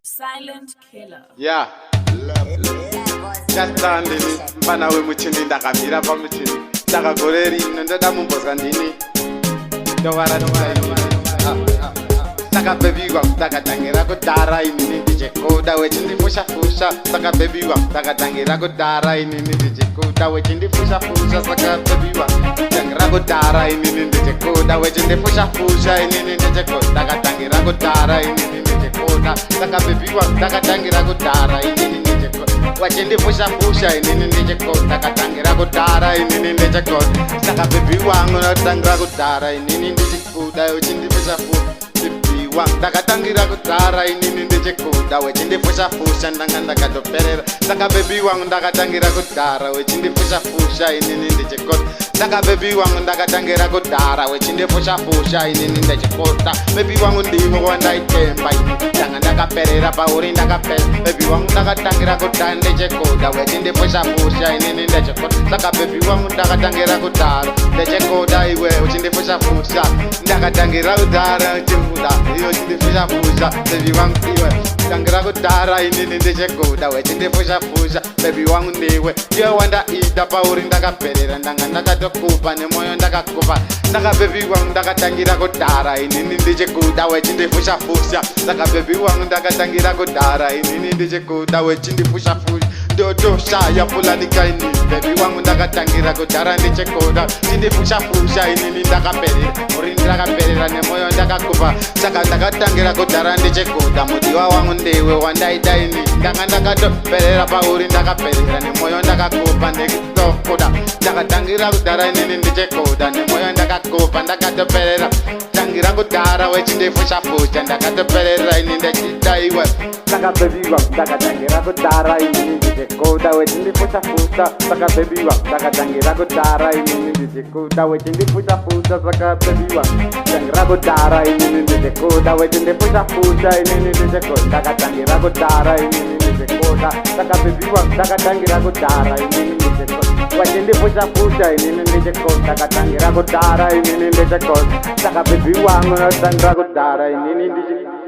Silent killer. Yeah. Ndini mfana wemuchini ndakamira pamuchini ndakagore rino ndoda mumbozwa ndini ndakabebiwa ndakatangira kudhara inini ndichikuda wechindifusha-fusha ndakabebiwa ndakatangira kudhara inini ndichikuda wechindifusha-fusha ndakabebiwa tangira kudhara inini ndichikuda wechindifusha-fusha inini ndichikuda ndakatangira kudhara inini ndichikuda ndakabebiwa ndakatangira kudhara inini ndichikuda wechindifusha-fusha inini ndichikuda ndakatangira kudhara inini ndichikuda ndakabebiwa ndakatangira kudhara inini ndichikuda wechindifusha-fusha ndakatangira kudhara inini ndichikuda wechindifusha-fusha ndanga ndakatoperera ndakabebi wangu ndakatangira kudhara wechindifusha-fusha inini ndichikuda ndakabebi wangu ndakatangira kudhara wechindifusha-fusha inini ndichikuda bebi wangu ndiwe wandaitemba ndanga ndakaperera pauri ndakapera bebi wangu ndakatangira kudhara ndichikuda wechindifusha-fusha inini ndichikuda ndakabebi wangu ndakatangira kudhara ndichikuda iwe wechindifusha-fusha ndakatangira kudhara ndichikuda chindifusha-fusha bebi wangu iwe tangira kudhara inini ndichikuda wechindifusha-fusha bebi wangu ndiwe iwe wandaida pauri ndakaperera ndanga ndakatokupa nemoyo ndakakupa ndaka bebi wangu ndakatangira kudhara inini ndichikuda wechindifusha-fusha ndaka bebi wangu ndakatangira kudhara inini ndichikuda wechindifusha-fusha ndotoshaya pulanikaini bebi wangu ndakatangira kudhara ndichikuda chindifusha-fusha inini ndakaperera uri ndakaperera nemoyo ndakakupa saka ndakatangira kudhara ndichikuda mudiwa wangu ndiwe wandaidaini ndanga ndakatoperera pauri ndakaperera nemoyo ndakakupa ndikutokuda ndakatangira kudhara inini ndichikuda nemoyo ndakakupa ndakatoperera tangira kudhara wechindifusha-fusha ndakatoperera ini ndachida iwe ndakabebiwa ndakatangira kudhara inini ndichikuda wechindifusha-fusha ndakabebiwa ndakatangira kudhara inini ndichikuda wechindifusha-fusha ndakabebiwa tangira kudhara inini ndichikuda wechindifusha-fusha inini ndichikuda ndakatangira kudhara inini ndichikuda ndakabebiwa ndakatangira kudhara inini ndichikuda wechindifusha-fusha inini ndichikuda ndakatangira kudhara inini ndichikuda ndakabebiwa ndakatangira kudhara inini ndichikuda